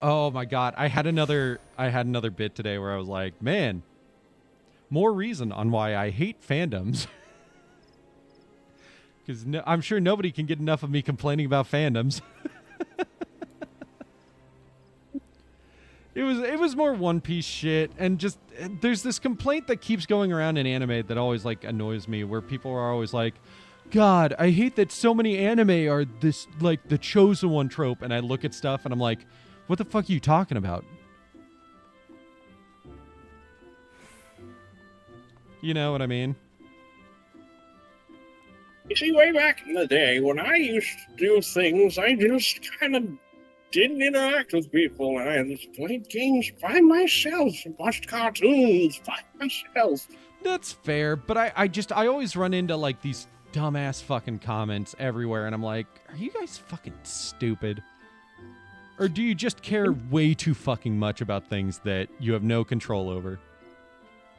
Oh my god, I had another bit today where I was like, man, more reason on why I hate fandoms. Because I'm sure nobody can get enough of me complaining about fandoms. It was more One Piece shit, and just there's this complaint that keeps going around in anime that always like annoys me, where people are always like, God, I hate that so many anime are this like the chosen one trope, and I look at stuff and I'm like, what the fuck are you talking about? You know what I mean? You see, way back in the day, when I used to do things, I just kind of didn't interact with people. I just played games by myself and watched cartoons by myself. That's fair, but I always run into like these dumbass fucking comments everywhere, and I'm like, are you guys fucking stupid? Or do you just care way too fucking much about things that you have no control over?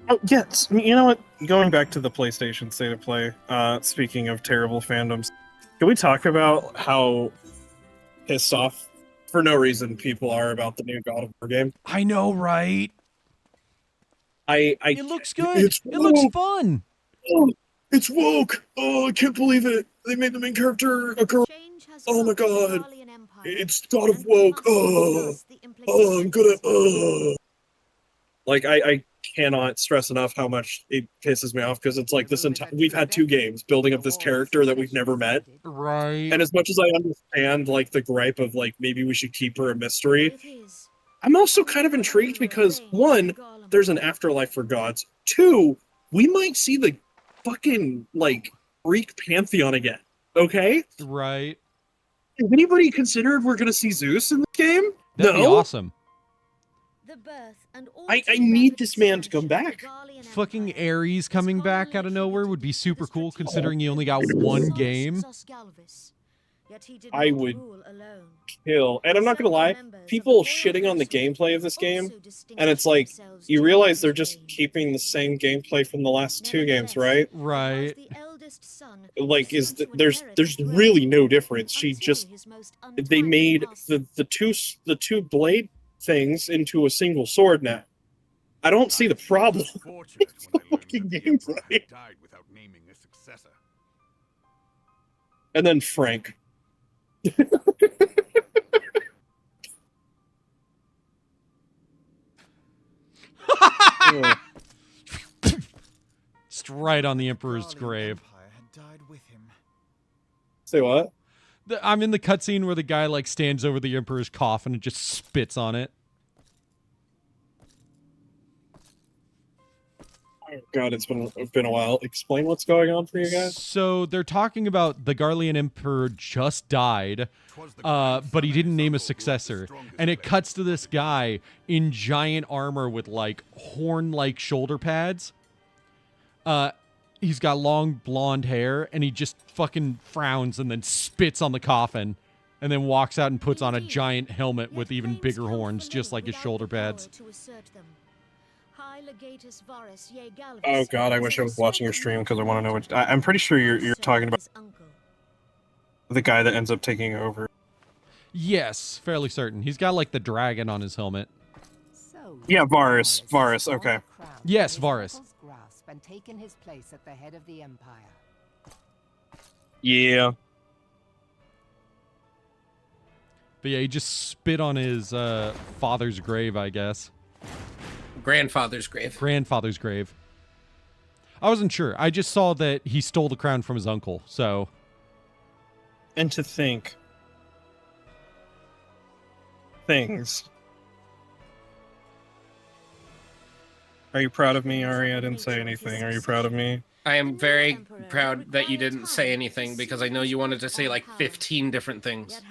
Oh, yes. You know what? Going back to the PlayStation State of Play, speaking of terrible fandoms, can we talk about how pissed off, for no reason, people are about the new God of War game? I know, right? It looks good. It looks fun. Oh, it's woke. Oh, I can't believe it. They made the main character a girl. Oh my god. It's God of woke. Oh, I'm gonna. Like, I cannot stress enough how much it pisses me off, because it's like this entire we've had 2 games building up this character that we've never met. Right. And as much as I understand like the gripe of like maybe we should keep her a mystery, I'm also kind of intrigued because 1, there's an afterlife for gods. 2, we might see the fucking like Greek pantheon again. Okay? Right. Has anybody considered we're gonna see Zeus in the game? That'd be awesome. I need this man to come back. Fucking Ares coming back out of nowhere would be super cool, considering you only got 1 game. I would kill. And I'm not gonna lie, people shitting on the gameplay of this game, and it's like, you realize they're just keeping the same gameplay from the last 2 games, right? Right. Like, there's really no difference. They made the two blade things into a single sword now. I don't see the problem. It's the fucking gameplay. And then Frank. Just right on the Emperor's grave. Say what? I'm in the cutscene where the guy like stands over the Emperor's coffin and just spits on it. Oh god, it's been a while. Explain what's going on for you guys. So they're talking about the Garlean Emperor just died, but he didn't name a successor. And it cuts to this guy in giant armor with like horn-like shoulder pads. He's got long blonde hair, and he just fucking frowns and then spits on the coffin, and then walks out and puts on a giant helmet with even bigger horns, just like his shoulder pads. Oh god, I wish I was watching your stream because I want to know what. I'm pretty sure you're talking about the guy that ends up taking over. Yes, fairly certain. He's got like the dragon on his helmet. Yeah, Varus. Okay. Yes, Varus. And taken his place at the head of the empire. Yeah. But yeah, he just spit on his father's grave, I guess. Grandfather's grave. Grandfather's grave. I wasn't sure. I just saw that he stole the crown from his uncle, so. And to think. Things. Are you proud of me, Ari? I didn't say anything. Are you proud of me? I am very proud that you didn't say anything, because I know you wanted to say like 15 different things.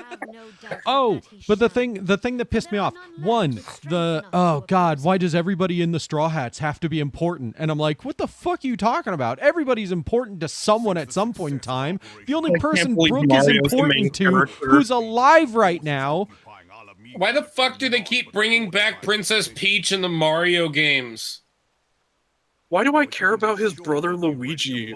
Oh, but the thing that pissed me off, oh god, why does everybody in the Straw Hats have to be important? And I'm like, what the fuck are you talking about? Everybody's important to someone at some point in time. The only person Brooke is important to, who's alive right now. Why the fuck do they keep bringing back Princess Peach in the Mario games? Why do I care about his brother Luigi?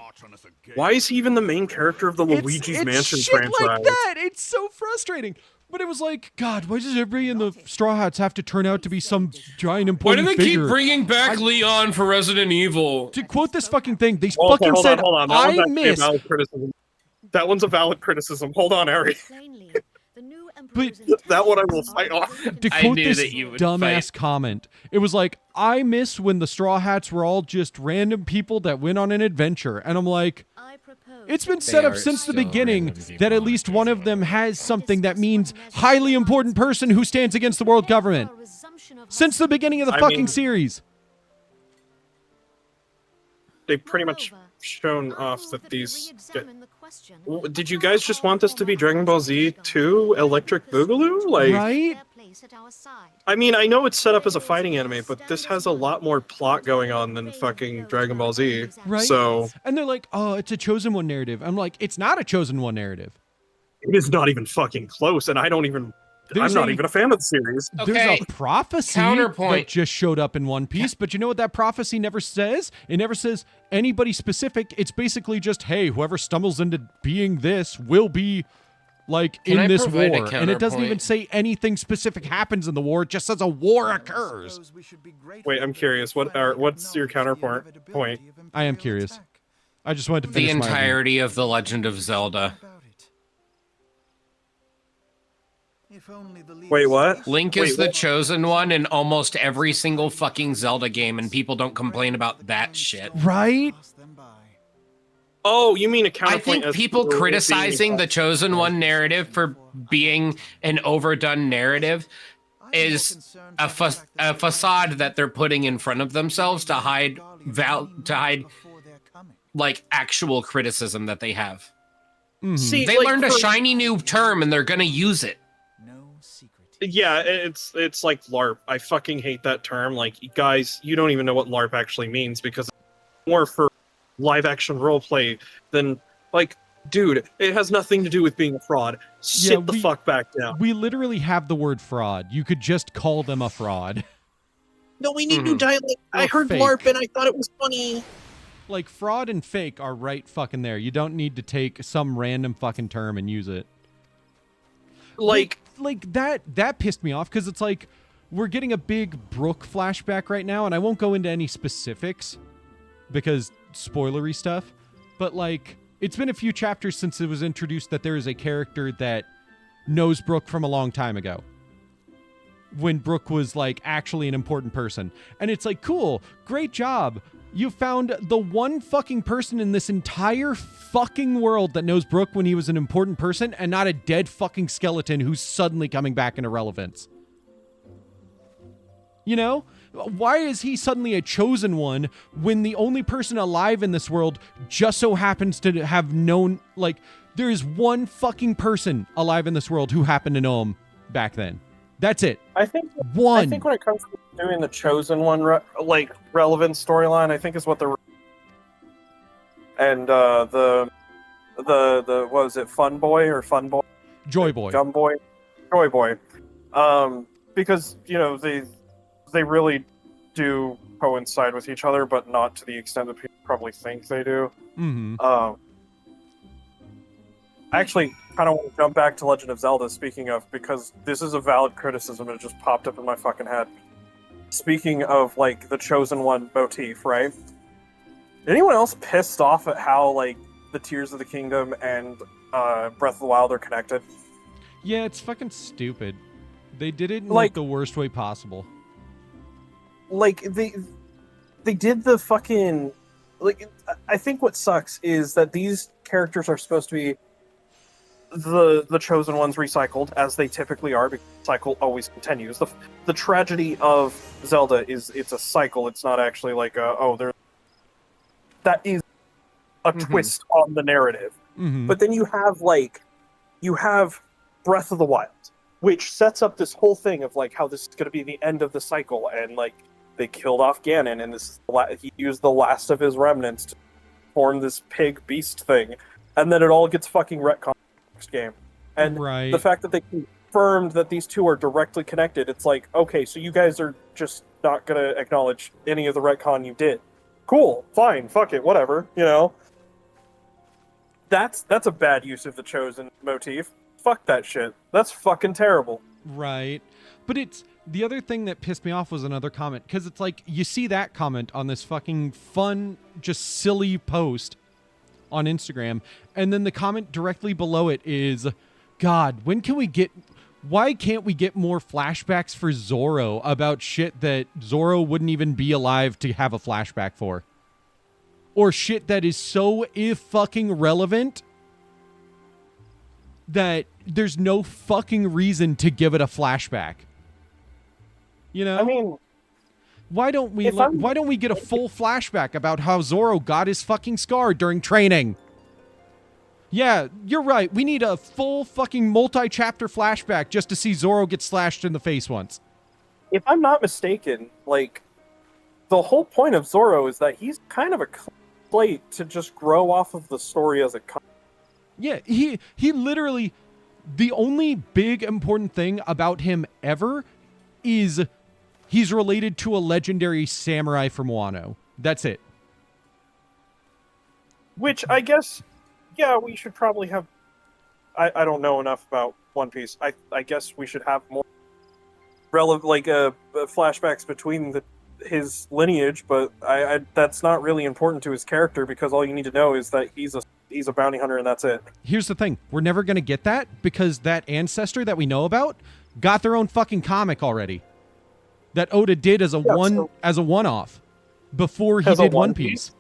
Why is he even the main character of the Luigi's Mansion shit franchise? Like that. It's so frustrating. But it was like, God, why does everybody in the Straw Hats have to turn out to be some giant Why do important they figure? keep bringing back Leon for Resident Evil? To quote this fucking thing, they Well, okay, fucking hold said, on. That I one's actually a miss. valid criticism. That one's a valid criticism. Hold on, Ari. But That one I will fight off. To I quote knew this that you would dumbass fight. comment, it was like, I miss when the Straw Hats were all just random people that went on an adventure. And I'm like, it's been set up are since the still beginning random people that at on least one of them has something that means highly important person who stands against the world government. Since the beginning of the fucking series. They've pretty much shown off that these... Did you guys just want this to be Dragon Ball Z 2 Electric Boogaloo? Like, Right? I mean, I know it's set up as a fighting anime, but this has a lot more plot going on than fucking Dragon Ball Z. Right? So, And they're like, oh, it's a Chosen One narrative. I'm like, it's not a Chosen One narrative. it is not even fucking close, and I don't even... There's I'm not a- even a fan of the series. There's Okay, a prophecy counterpoint. that just showed up in One Piece, but you know what that prophecy never says? It never says anybody specific. It's basically just, hey, whoever stumbles into being this will be, like, Can I in this provide a war. And it doesn't even counterpoint? say anything specific happens in the war. It just says a war occurs. Wait, I'm curious. What's your counterpoint? Point? I am curious. I just wanted to The finish my argument. entirety of The Legend of Zelda. Wait, what? Link is the chosen one in almost every single fucking Zelda game, and people don't complain about that shit. Right? Oh, you mean a I counterpoint? think as people to it criticizing being- the chosen one narrative for being an overdone narrative is a facade that they're putting in front of themselves to hide like actual criticism that they have. See, They like, learned a for- shiny new term and they're gonna use it. Yeah, it's like LARP. I fucking hate that term. Like, guys, you don't even know what LARP actually means because it's more for live action roleplay than, like, dude, it has nothing to do with being a fraud. Sit the fuck back down. We literally have the word fraud. You could just call them a fraud. No, we need new dialect. I Or heard fake. LARP and I thought it was funny. Like, fraud and fake are right fucking there. You don't need to take some random fucking term and use it. Like that pissed me off because it's like we're getting a big Brooke flashback right now, and I won't go into any specifics because spoilery stuff, but like it's been a few chapters since it was introduced that there is a character that knows Brooke from a long time ago when Brooke was like actually an important person. And it's like, cool, great job. You found the one fucking person in this entire fucking world that knows Brooke when he was an important person and not a dead fucking skeleton who's suddenly coming back into relevance. You know? Why is he suddenly a chosen one when the only person alive in this world just so happens to have known, like, there is one fucking person alive in this world who happened to know him back then. That's it. I think One. I think when it comes to doing the chosen one, relevant storyline, I think is what they're and the what was it, Fun Boy or Fun Boy? Joy Boy. Gum Boy, Joy Boy, because you know they really do coincide with each other, but not to the extent that people probably think they do. Mm-hmm. I actually kind of want to jump back to Legend of Zelda, speaking of, because this is a valid criticism and it just popped up in my fucking head. Speaking of, like, the Chosen One motif, right? Anyone else pissed off at how, like, the Tears of the Kingdom and Breath of the Wild are connected? Yeah, it's fucking stupid. They did it in Like- the worst way possible. Like, they did the fucking... Like, I think what sucks is that these characters are supposed to be the chosen ones recycled, as they typically are, because the cycle always continues. The tragedy of Zelda is it's a cycle. It's not actually like that is a twist on the narrative. Mm-hmm. But then you have Breath of the Wild, which sets up this whole thing of like how this is going to be the end of the cycle, and like they killed off Ganon, and this is he used the last of his remnants to form this pig beast thing, and then it all gets fucking retconned next game. And Right. the fact that they confirmed that these two are directly connected, it's like, okay, so you guys are just not gonna acknowledge any of the retcon you did. Cool, fine, fuck it, whatever, you know. That's a bad use of the chosen motif. Fuck that shit. That's fucking terrible. Right. But it's the other thing that pissed me off was another comment, because it's like you see that comment on this fucking fun, just silly post on Instagram, and then the comment directly below it is, God, why can't we get more flashbacks for Zoro about shit that Zoro wouldn't even be alive to have a flashback for? Or shit that is so fucking relevant that there's no fucking reason to give it a flashback. You know? I mean, why don't we get a full flashback about how Zoro got his fucking scar during training? Yeah, you're right. We need a full fucking multi-chapter flashback just to see Zoro get slashed in the face once. if I'm not mistaken, like, the whole point of Zoro is that he's kind of a slate to just grow off of the story as it comes. Yeah, he literally, the only big important thing about him ever is he's related to a legendary samurai from Wano. That's it. Which I guess, yeah, we should probably have. I don't know enough about One Piece. I guess we should have more relevant, like, flashbacks between his lineage, but that's not really important to his character, because all you need to know is that he's a bounty hunter and that's it. Here's the thing. We're never going to get that because that ancestor that we know about got their own fucking comic already. That Oda did as a one-off before he did One Piece.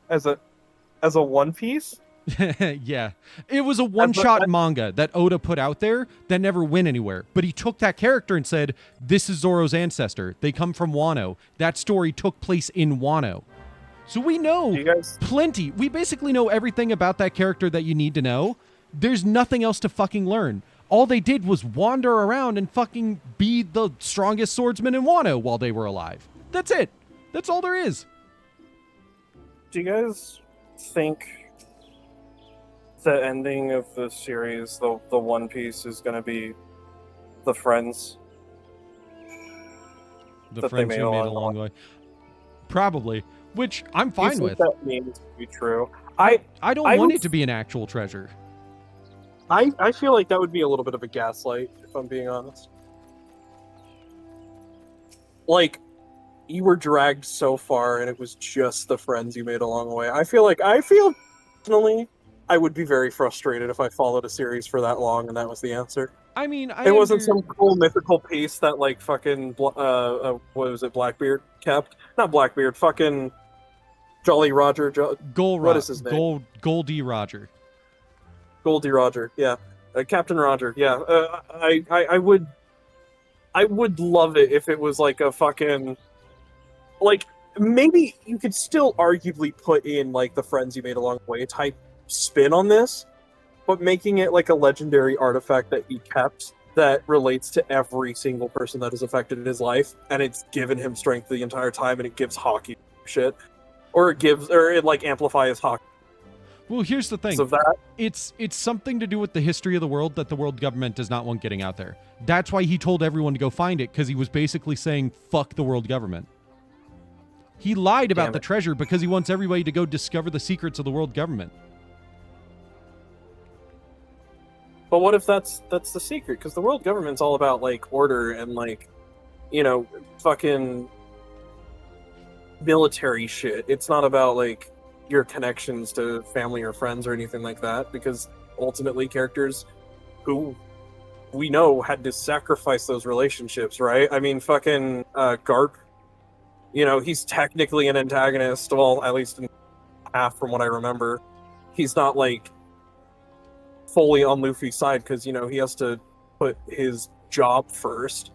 As a One Piece? Yeah. It was a one-shot manga that Oda put out there that never went anywhere. But he took that character and said, this is Zoro's ancestor. They come from Wano. That story took place in Wano. So we know plenty. We basically know everything about that character that you need to know. There's nothing else to fucking learn. All they did was wander around and fucking be the strongest swordsman in Wano while they were alive. That's it. That's all there is. Do you guys think the ending of the series, the One Piece, is going to be the friends? The friends who made it along the way. Probably. Which I'm fine with. That means to be true. I don't want it to be an actual treasure. I feel like that would be a little bit of a gaslight, if I'm being honest. Like, you were dragged so far and it was just the friends you made along the way. I feel personally, I would be very frustrated if I followed a series for that long and that was the answer. I mean, it wasn't some cool mythical piece that, like, fucking what was it, Blackbeard kept? Not Blackbeard, fucking Jolly Roger. What is his name? Goldie Roger. Goldie Roger, yeah. Captain Roger, yeah. I would love it if it was like a fucking, like, maybe you could still arguably put in, like, the friends you made along the way type spin on this, but making it like a legendary artifact that he kept that relates to every single person that has affected his life, and it's given him strength the entire time, and it gives hockey shit, or it like amplifies hockey. Well, here's the thing. So that it's something to do with the history of the world that the world government does not want getting out there. That's why he told everyone to go find it, because he was basically saying fuck the world government. He lied about the treasure because he wants everybody to go discover the secrets of the world government. But what if that's the secret? Because the world government's all about, like, order and, like, you know, fucking military shit. It's not about, like, your connections to family or friends or anything like that, because ultimately characters who we know had to sacrifice those relationships, right? I mean, fucking Garp, you know, he's technically an antagonist, well, at least in half from what I remember. He's not, like, fully on Luffy's side, because, you know, he has to put his job first.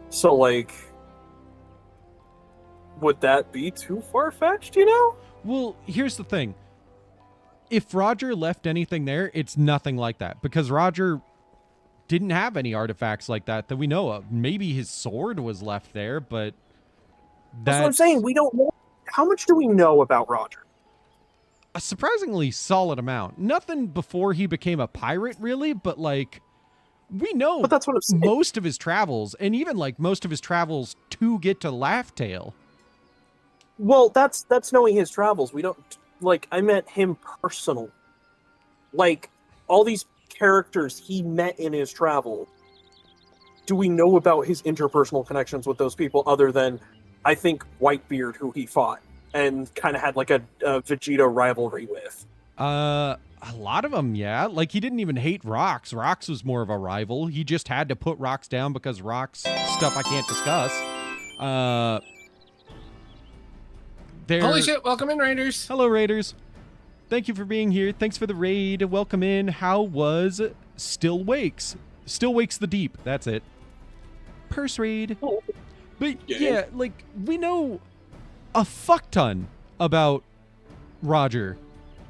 So, like, would that be too far-fetched, you know? Well, here's the thing. If Roger left anything there, it's nothing like that, because Roger didn't have any artifacts like that we know of. Maybe his sword was left there, but that's what I'm saying. We don't know. How much do we know about Roger? A surprisingly solid amount. Nothing before he became a pirate, really, but, like, we know but that's what I'm saying. Most of his travels, and even, like, most of his travels to get to Laugh Tale. Well, that's knowing his travels. We don't, like, I meant him personally. Like, all these characters he met in his travel. Do we know about his interpersonal connections with those people other than, I think, Whitebeard, who he fought and kind of had like a Vegeta rivalry with? A lot of them, yeah. Like, he didn't even hate Rox. Rox was more of a rival. He just had to put Rox down because Rox stuff I can't discuss. Holy shit, welcome in, Raiders. Hello, Raiders. Thank you for being here. Thanks for the raid. Welcome in. How was Still Wakes? Still Wakes the Deep. That's it. Purse raid. Oh. But yeah, like, we know a fuck ton about Roger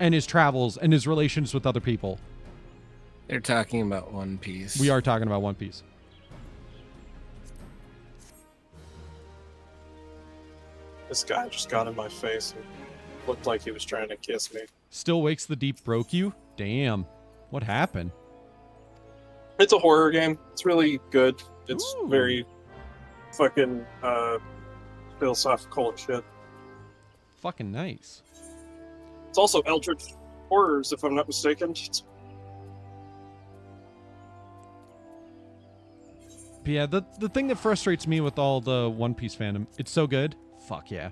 and his travels and his relations with other people. They're talking about One Piece. We are talking about One Piece. This guy just got in my face and looked like he was trying to kiss me. Still Wakes the Deep broke you? Damn. What happened? It's a horror game. It's really good. It's Ooh. very fucking philosophical and shit. Fucking nice. It's also Eldritch Horrors, if I'm not mistaken. But yeah, the thing that frustrates me with all the One Piece fandom, it's so good. Fuck yeah.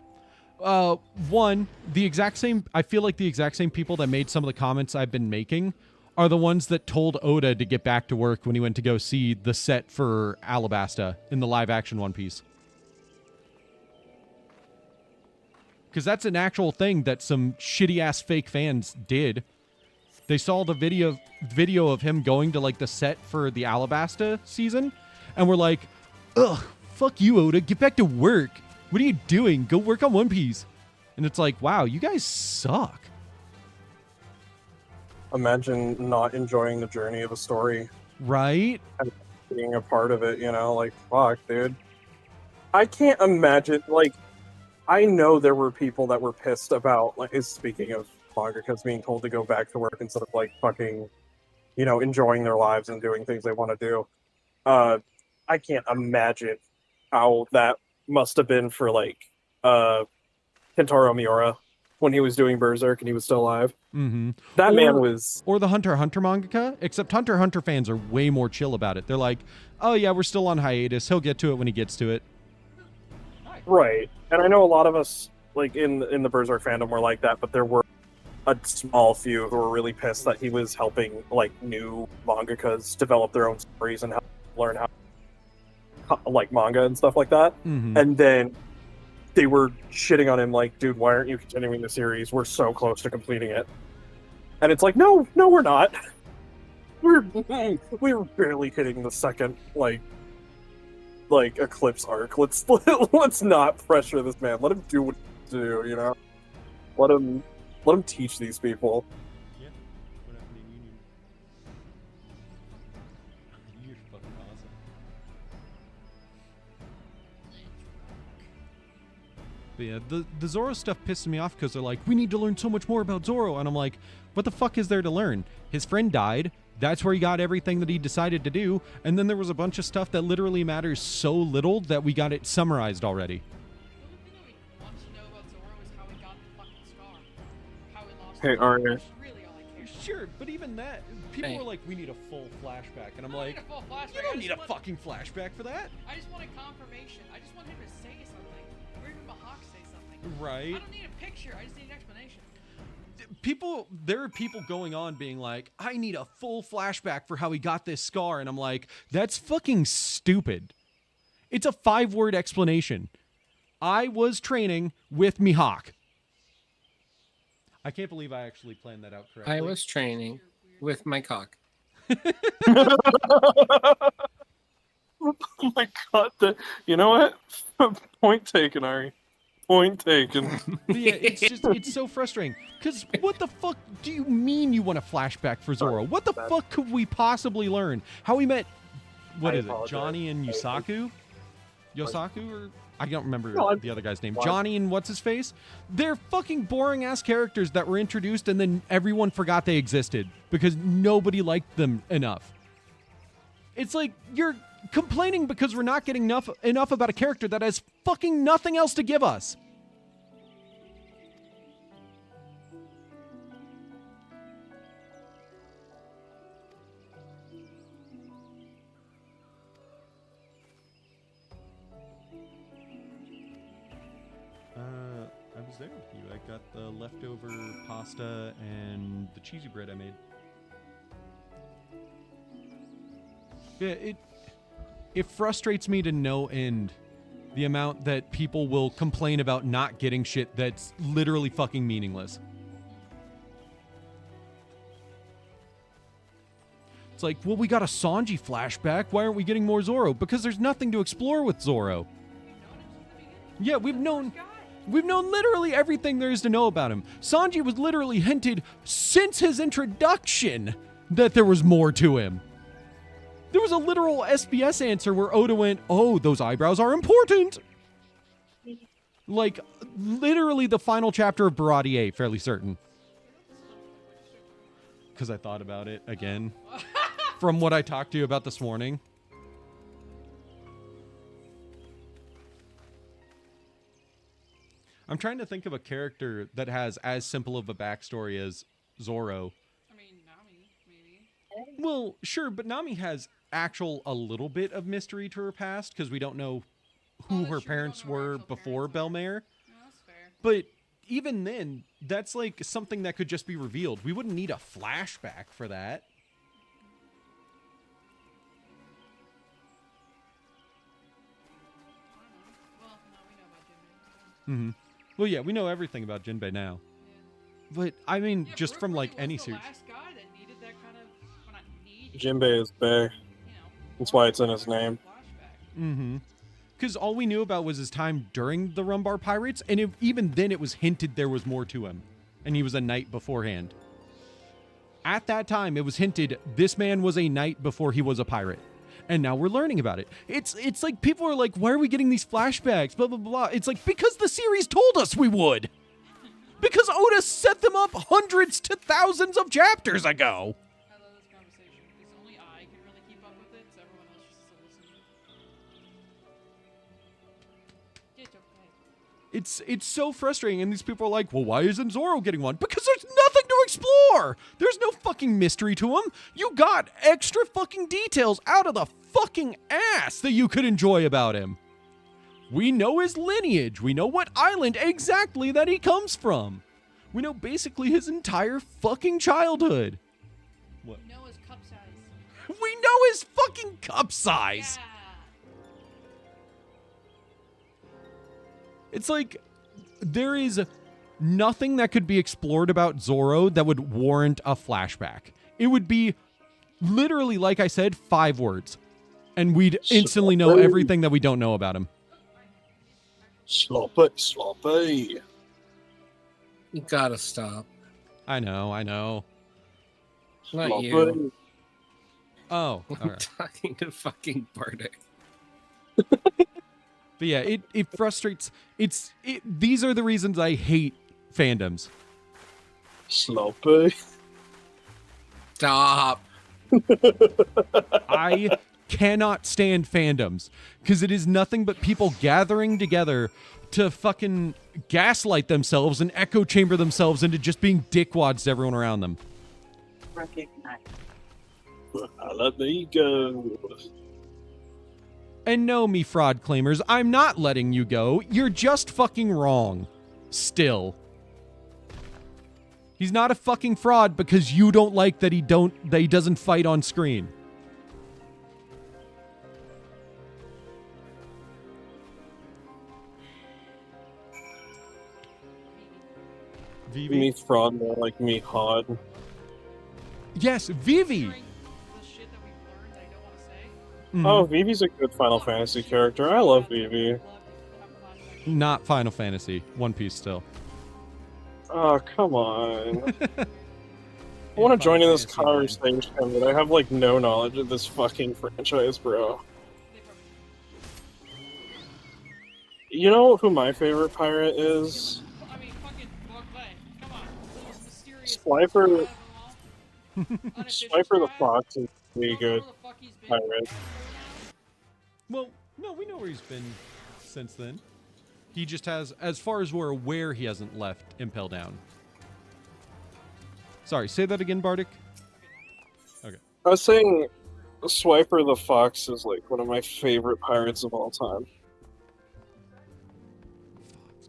One, I feel like the exact same people that made some of the comments I've been making are the ones that told Oda to get back to work when he went to go see the set for Alabasta in the live action One Piece. Because that's an actual thing that some shitty ass fake fans did. They saw the video of him going to like the set for the Alabasta season and were like, ugh, fuck you, Oda, get back to work. What are you doing? Go work on One Piece. And it's like, wow, you guys suck. Imagine not enjoying the journey of a story, Right? being a part of it, you know? Like, fuck, dude. I can't imagine, like, I know there were people that were pissed about, like, speaking of mangakas being told to go back to work instead of, like, fucking, you know, enjoying their lives and doing things they want to do. I can't imagine how that must have been for, like, Kentaro Miura when he was doing Berserk and he was still alive. Mm-hmm. That man was... Or the Hunter x Hunter mangaka, except Hunter x Hunter fans are way more chill about it. They're like, oh yeah, we're still on hiatus. He'll get to it when he gets to it. Right. And I know a lot of us, like, in the Berserk fandom were like that, but there were a small few who were really pissed that he was helping, like, new mangakas develop their own stories and learn how, like, manga and stuff like that. Mm-hmm. And then they were shitting on him like, dude, why aren't you continuing the series? We're so close to completing it. And it's like, no, we're not. We're barely hitting the second, like Eclipse arc. Let's not pressure this man. Let him do what he do, you know? Let him teach these people. Yeah. You're fucking awesome. But yeah, the Zoro stuff pisses me off because they're like, we need to learn so much more about Zoro. And I'm like, what the fuck is there to learn? His friend died. That's where he got everything that he decided to do. And then there was a bunch of stuff that literally matters so little that we got it summarized already. Hey, Arya. Sure, but even that, people Hey. were like, we need a full flashback. And I'm I don't like, need a full flashback. you I don't just need a want- fucking flashback for that. I just want a confirmation. I just want him to say something. Or even Mahawk say something. Right? I don't need a picture. I just need an explanation. There are people going on being like, I need a full flashback for how he got this scar. And I'm like, that's fucking stupid. It's a 5-word explanation. I was training with Mihawk. I can't believe I actually planned that out correctly. I was training with my cock. Oh my god, you know what? Point taken, Ari. Point taken. But yeah, it's so frustrating. Because what the fuck do you mean you want a flashback for Zoro? What the fuck could we possibly learn? How we met, what I is it, apologize. Johnny and Yusaku? Yosaku? Or I don't remember No, the other guy's name. Why? Johnny and what's his face? They're fucking boring ass characters that were introduced and then everyone forgot they existed because nobody liked them enough. It's like you're complaining because we're not getting enough about a character that has fucking nothing else to give us. there with you. I got the leftover pasta and the cheesy bread I made. Yeah, it frustrates me to no end the amount that people will complain about not getting shit that's literally fucking meaningless. It's like, well, we got a Sanji flashback. Why aren't we getting more Zoro? Because there's nothing to explore with Zoro. Yeah, we've known literally everything there is to know about him. Sanji was literally hinted since his introduction that there was more to him. There was a literal SBS answer where Oda went, oh, those eyebrows are important. Like, literally the final chapter of Baradier, fairly certain. Because I thought about it again from what I talked to you about this morning. I'm trying to think of a character that has as simple of a backstory as Zoro. I mean, Nami, maybe. Well, sure, but Nami has a little bit of mystery to her past because we don't know who her parents were before Belmare. No, that's fair. But even then, that's like something that could just be revealed. We wouldn't need a flashback for that. Well, no, we know about Jinbei. Mm-hmm. Well, yeah, we know everything about Jinbei now. Yeah. But, I mean, Yeah, just from, like, Brooke any was the series. last guy that needed that kind of, well, not needed, Jinbei is Bay. you know, That's why it's in his name. flashback. Mm-hmm. Because all we knew about was his time during the Rumbar Pirates, and even then it was hinted there was more to him. And he was a knight beforehand. At that time, it was hinted this man was a knight before he was a pirate. And now we're learning about it. It's like people are like, why are we getting these flashbacks? Blah, blah, blah. It's like, because the series told us we would. Because Oda set them up hundreds to thousands of chapters ago. I love this conversation because only I can really keep up with it, so everyone else just has to listen. It's okay. It's so frustrating, and these people are like, well, why isn't Zoro getting one? Because there's nothing to explore! There's no fucking mystery to him! You got extra fucking details out of the fucking ass that you could enjoy about him. We know his lineage. We know what island exactly that he comes from. We know basically his entire fucking childhood. What? We know his cup size. We know his fucking cup size! Yeah. It's like, there is nothing that could be explored about Zoro that would warrant a flashback. It would be literally, like I said, 5 words. And we'd instantly know everything that we don't know about him. Sloppy, sloppy. You gotta stop. I know. Not Sloppy. you. Oh, all I'm right. talking to fucking Bardic. But yeah, it frustrates. These are the reasons I hate fandoms. Sloppy. Stop. I cannot stand fandoms because it is nothing but people gathering together to fucking gaslight themselves and echo chamber themselves into just being dickwads to everyone around them. Let me go. And no, me fraud claimers, I'm not letting you go. You're just fucking wrong. Still. He's not a fucking fraud because you don't like that he doesn't fight on screen. Vivi? Me fraud, more like me hod. Yes, Vivi. Hearing the shit that we've learned that I don't want to say. Mhm. Oh, Vivi's a good Final Fantasy character. I love Vivi. Love to have a flashback. Not Final Fantasy. One Piece still. Oh, come on. I want to join in this conversation, but I have like no knowledge of this fucking franchise, bro. They probably- You know who my favorite pirate is? I mean, fucking walk away. Come on. Those mysterious. Swiper. Unofficial Swiper the tribe. Fox is pretty Don't know good where the fuck he's been. pirate. Well, no, we know where he's been since then. He just has, as far as we're aware, he hasn't left Impel Down. Sorry, say that again, Bardic. Okay. I was saying Swiper the Fox is like one of my favorite pirates of all time.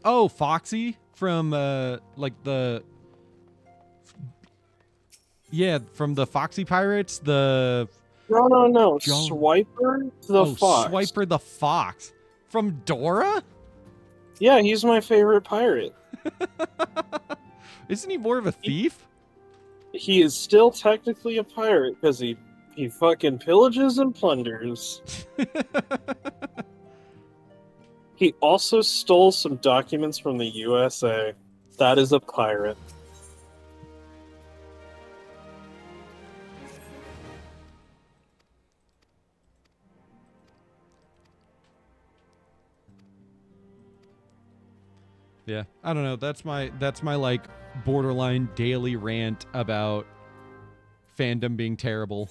Oh, Foxy? from from the Foxy Pirates, the No. Joan- Swiper the Fox. Swiper the Fox from Dora. Yeah, he's my favorite pirate. Isn't he more of a thief? He is still technically a pirate because he fucking pillages and plunders. He also stole some documents from the USA. That is a pirate. Yeah, I don't know. That's my like borderline daily rant about fandom being terrible.